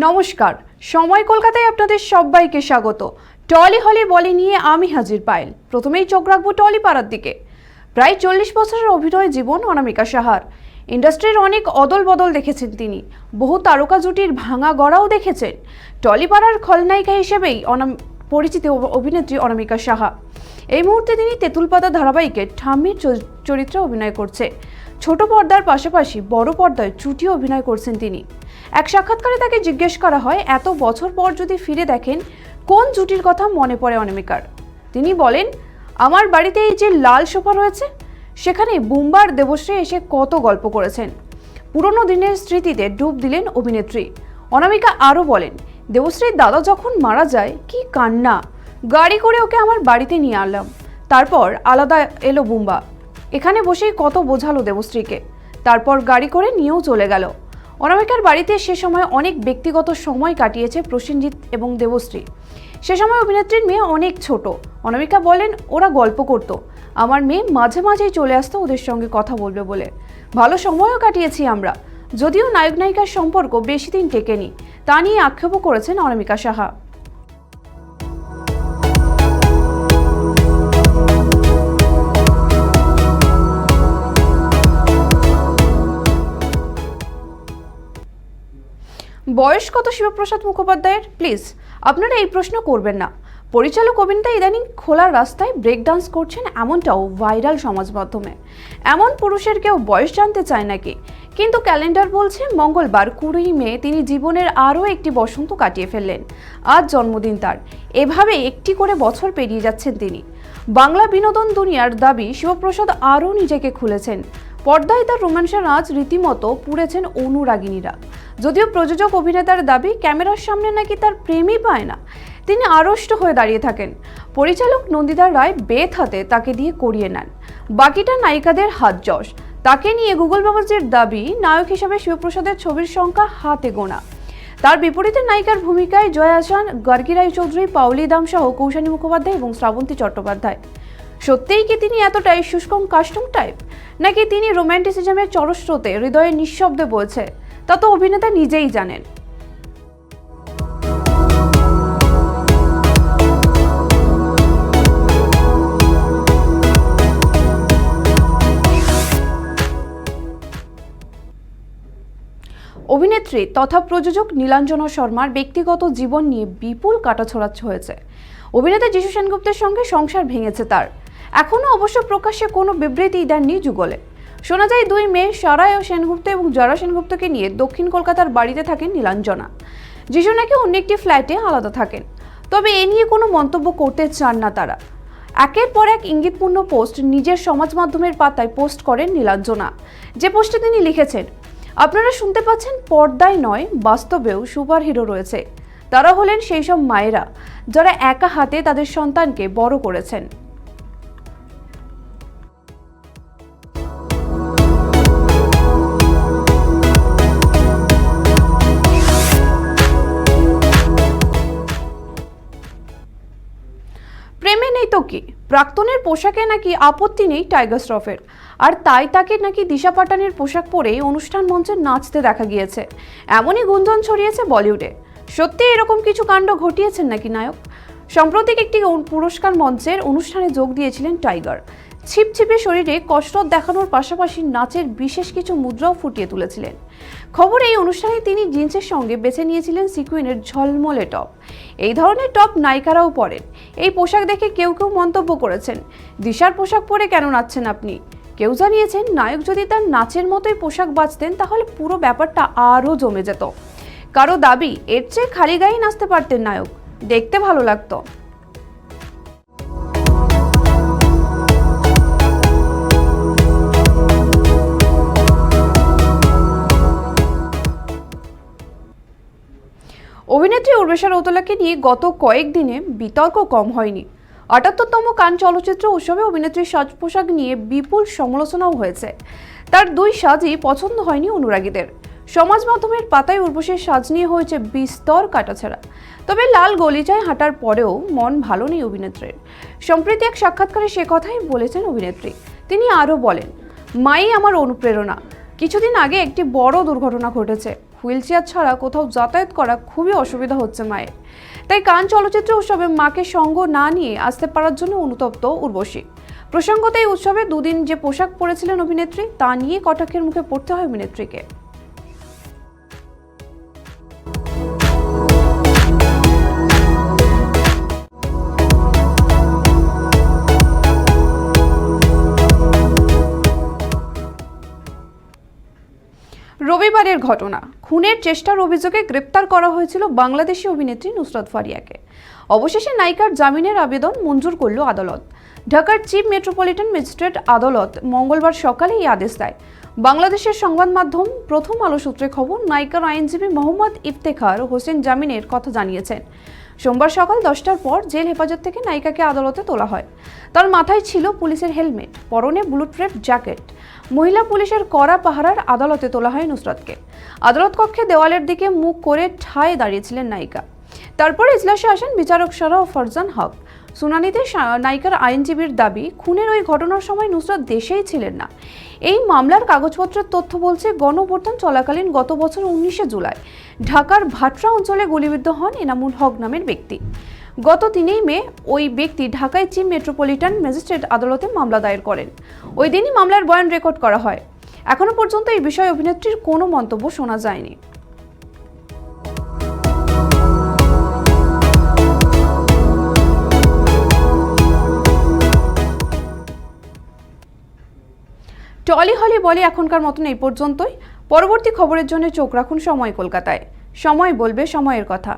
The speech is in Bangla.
নমস্কার, সময় কলকাতায় আপনাদের সবাইকে স্বাগত। টলি হলে বলে নিয়ে আমি হাজির পায়েল। প্রথমেই চোখ রাখবো টলি পাড়ার দিকে। প্রায় 40 বছরের অভিনয় জীবন অনামিকা সাহার। ইন্ডাস্ট্রির অনেক অদল বদল দেখেছেন তিনি, বহু তারকা জুটির ভাঙা গড়াও দেখেছেন। টলি পাড়ার খলনায়িকা হিসেবেই পরিচিত অভিনেত্রী অনামিকা সাহা। এই মুহূর্তে তিনি তেঁতুলপাতা ধারাবাহিকে ঠাম্মির চরিত্রে অভিনয় করছে। ছোট পর্দার পাশাপাশি বড় পর্দায় চুটিও অভিনয় করছেন তিনি। এক সাক্ষাৎকারে তাকে জিজ্ঞেস করা হয়, এত বছর পর যদি ফিরে দেখেন কোন জুটির কথা মনে পড়ে অনামিকার। তিনি বলেন, আমার বাড়িতে এই যে লাল সোফা রয়েছে, সেখানে বুম্বার দেবশ্রী এসে কত গল্প করেছেন। পুরনো দিনের স্মৃতিতে ডুব দিলেন অভিনেত্রী। অনামিকা আরও বলেন, দেবশ্রীর দাদা যখন মারা যায় কি কান্না, গাড়ি করে ওকে আমার বাড়িতে নিয়ে আনলাম, তারপর আলাদা এলো বুম্বা, এখানে বসেই কত বোঝালো দেবশ্রীকে, তারপর গাড়ি করে নিয়েও চলে গেল। অনামিকার বাড়িতে সে সময় অনেক ব্যক্তিগত সময় কাটিয়েছে প্রসেনজিৎ এবং দেবশ্রী। সে সময় অভিনেত্রীর মেয়ে অনেক ছোট। অনামিকা বলেন, ওরা গল্প করতো, আমার মেয়ে মাঝে মাঝেই চলে আসতো ওদের সঙ্গে কথা বলবে বলে। ভালো সময়ও কাটিয়েছি আমরা, যদিও নায়ক নায়িকার সম্পর্ক বেশি দিন টেকেনি, তা নিয়ে আক্ষেপও করেছেন অনামিকা সাহা। বয়স কত শিবপ্রসাদ মুখোপাধ্যায়ের? প্লিজ আপনারা এই প্রশ্ন করবেন না। পরিচালক অভিনেতা ইদানিং খোলার রাস্তায় ব্রেক ডান্স করছেন, এমনটাও ভাইরাল সমাজ মাধ্যমে। এমন পুরুষের কেউ বয়স জানতে চায় নাকি? কিন্তু ক্যালেন্ডার বলছে মঙ্গলবার 20 মে তিনি জীবনের আরও একটি বসন্ত কাটিয়ে ফেললেন। আজ জন্মদিন তার। এভাবে একটি করে বছর পেরিয়ে যাচ্ছেন তিনি। বাংলা বিনোদন দুনিয়ার দাবি, শিবপ্রসাদ আরও নিজেকে খুলেছেন। পর্দায় তার রোমান্সের আঁচ রীতিমতো পুড়েছেন অনুরাগিনীরা। যদিও প্রযোজক অভিনেতার দাবি, ক্যামেরার সামনে নাকি তার প্রেমই পায় না, তিনি আড়ষ্ট হয়ে দাঁড়িয়ে থাকেন। পরিচালক নন্দিতা রায় বেত হাতে তাকে দিয়ে করিয়ে নেন, বাকিটা নায়িকাদের হাত যশ। তাকে নিয়ে গুগল বাবাজির দাবি, নায়ক হিসেবে শিবপ্রসাদের ছবির সংখ্যা হাতে গোনা। তার বিপরীতে নায়িকার ভূমিকায় জয়া আহসান, গার্গী রায়চৌধুরী, পাওলি দাম সহ কৌশানী মুখোপাধ্যায় এবং শ্রাবন্তী চট্টোপাধ্যায়। সত্যিই কি তিনি এতটাই শুষ্কম কাস্টম টাইপ, নাকি তিনি রোম্যান্টিসিজমের চরস্রোতে হৃদয়ে নিঃশব্দে বলছে, তা তো অভিনেতা নিজেই জানেন। অভিনেত্রী তথা প্রযোজক নীলাঞ্জনা শর্মার ব্যক্তিগত জীবন নিয়ে বিপুল কাটাছড়া হয়েছে। অভিনেতা যিশু সেনগুপ্তের সঙ্গে সংসার ভেঙেছে তার। এখনও অবশ্য প্রকাশ্যে কোনো বিবৃতি দেননি যুগলে। শোনা যায় 2 মেয়ে সারায় ও সেনগুপ্ত এবং যারা সেনগুপ্তকে নিয়ে দক্ষিণ কলকাতার বাড়িতে থাকেন নীলাঞ্জনা। যিশু নাকি অন্য একটি ফ্ল্যাটে আলাদা থাকেন, তবে এ নিয়ে কোনো মন্তব্য করতে চান না তারা। একের পর এক ইঙ্গিতপূর্ণ পোস্ট নিজের সমাজ মাধ্যমের পাতায় পোস্ট করেন নীলাঞ্জনা। যে পোস্টে তিনি লিখেছেন, আপনারা শুনতে পাচ্ছেন, পর্দায় নয় বাস্তবেও সুপার হিরো রয়েছে। তারা হলেন সেই সব মায়েরা যারা একা হাতে তাদের সন্তানকে বড় করেছেন। প্রেমে নেই তো কি, প্রাক্তনের পোশাকে নাকি আপত্তি নেই টাইগার শ্রফের, আর তাই তাকে নাকি দিশা পাটানির পোশাক পরে অনুষ্ঠান মঞ্চে নাচতে দেখা গিয়েছে। এমনই গুঞ্জন ছড়িয়েছে বলিউডে। সত্যি এরকম কিছু কাণ্ড ঘটিয়েছেন নাকি নায়ক? সাম্প্রতিক একটি পুরস্কার মঞ্চের অনুষ্ঠানে যোগ দিয়েছিলেন টাইগার। ছিপছিপে শরীরে কসরত দেখানোর পাশাপাশি নাচের বিশেষ কিছু মুদ্রাও ফুটিয়ে তুলেছিলেন। খবর, এই অনুষ্ঠানে তিনি জিন্সের সঙ্গে বেছে নিয়েছিলেন সিকুইনের ঝলমলে টপ। এই ধরনের টপ নায়িকারাও পরেন। এই পোশাক দেখে কেউ কেউ মন্তব্য করেছেন, দিশার পোশাক পরে কেন নাচছেন আপনি? কেউ জানিয়েছেন, নায়ক যদি তার নাচের মতোই পোশাক বাঁচতেন তাহলে পুরো ব্যাপারটা আরও জমে যেত। কারো দাবি, এর চেয়ে খালি গায়েই নাচতে পারতেন নায়ক, দেখতে ভালো লাগতো। অভিনেত্রী উর্বশী রৌতেলাকে নিয়ে গত কয়েকদিনে বিতর্ক কম হয়নি। ৭৮তম কান চলচ্চিত্র উৎসবে অভিনেত্রীর সাজ পোশাক নিয়ে বিপুল সমালোচনাও হয়েছে। তার 2 সাজই পছন্দ হয়নি অনুরাগীদের। সমাজ মাধ্যমের পাতায় উর্বশীর সাজ নিয়ে হয়েছে বিস্তর কাটাছেঁড়া। তবে লাল গলিচায় হাঁটার পরেও মন ভালো নেই অভিনেত্রীর। সম্প্রতি এক সাক্ষাৎকারে সে কথাই বলেছেন অভিনেত্রী। তিনি আরও বলেন, মাই আমার অনুপ্রেরণা। কিছুদিন আগে একটি বড় দুর্ঘটনা ঘটেছে, হুইলচেয়ার ছাড়া কোথাও যাতায়াত করা খুবই অসুবিধা হচ্ছে মায়ের। তাই কান চলচ্চিত্র উৎসবে মাকে সঙ্গ না নিয়ে আসতে পারার জন্য অনুতপ্ত উর্বশী। প্রসঙ্গত এই উৎসবে দুদিন যে পোশাক পরেছিলেন অভিনেত্রী তা নিয়ে কটাক্ষের মুখে পড়তে হয় অভিনেত্রীকে। রবিবারের ঘটনা, খুনের চেষ্টার অভিযোগে গ্রেপ্তার করা হয়েছিল বাংলাদেশি অভিনেত্রী নুসরাত ফারিয়াকে। অবশেষে নায়িকার জামিনের আবেদন মঞ্জুর করল আদালত। ঢাকার চিফ মেট্রোপলিটন ম্যাজিস্ট্রেট আদালত মঙ্গলবার সকালে এই আদেশ দেয়। বাংলাদেশের সংবাদ মাধ্যম প্রথম আলো সূত্রে খবর, নায়িকার আইনজীবী মোহাম্মদ ইফতেখার হোসেন জামিনের কথা জানিয়েছেন। সোমবার সকাল 10টার পর জেল হেফাজত থেকে নায়িকাকে আদালতে তোলা হয়। তার মাথায় ছিল পুলিশের হেলমেট, পরনে বুলেটপ্রুফ জ্যাকেট। মহিলা পুলিশের কড়া পাহারার আদালতে তোলা হয় নুসরাতকে। আদালত কক্ষে দেওয়ালের দিকে মুখ করে ঠায় দাঁড়িয়েছিলেন নায়িকা। তারপর ইজলাসে আসেন বিচারক সারা ফরজান হক। শুনানিতে নায়িকার আইনজীবীর দাবি, খুনের ওই ঘটনার সময় নুসরাত দেশেই ছিলেন না। এই মামলার কাগজপত্রের তথ্য বলছে, গণঅভ্যুত্থান চলাকালীন গত বছর 19শে জুলাই ঢাকার ভাটরা অঞ্চলে গুলিবিদ্ধ হন এনামুল হক নামের ব্যক্তি। গত 3 মে ওই ব্যক্তি ঢাকায় চিফ মেট্রোপলিটন ম্যাজিস্ট্রেট আদালতে মামলা দায়ের করেন। ওই দিনই মামলার বয়ান রেকর্ড করা হয়। এখনো পর্যন্ত এই বিষয়ে অভিনেত্রীর কোনো মন্তব্য শোনা যায়নি। টলি হলি বলে এখনকার মতন এই পর্যন্তই। পরবর্তী খবরের জন্য চোখ রাখুন সময় কলকাতায়। সময় বলবে সময়ের কথা।